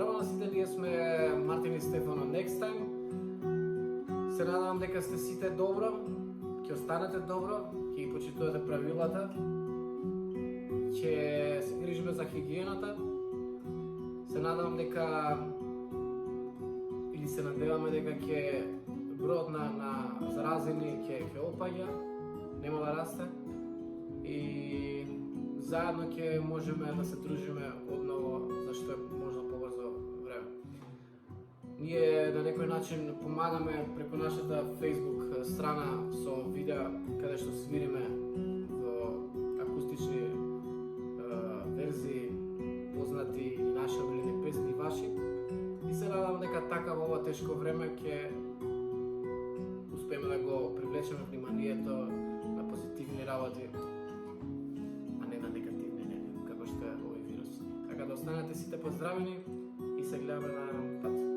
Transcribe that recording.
Здраво на сите, ние сме Мартин и Стефано Next Time. Се надавам дека сте сите добро, ќе останете добро, ќе ги почитувате правилата, ќе се грижиме за хигиената. Се надавам дека или се надеваме дека ќе бројот на заразени ќе опаѓа, нема да расте и заедно ќе можеме да се дружиме одново за што е можно побрзо време. Ние на некој начин помагаме преку нашата Facebook страна со видеа каде што свириме во акустични верзии, познати и наши омилени песни и ваши. И се надам дека така во ова тешко време ќе успееме да го привлечеме вниманието на позитивни работи, а не на негативни, како што е овој вирус. Така да останете сите поздравени и се гледаме на пат.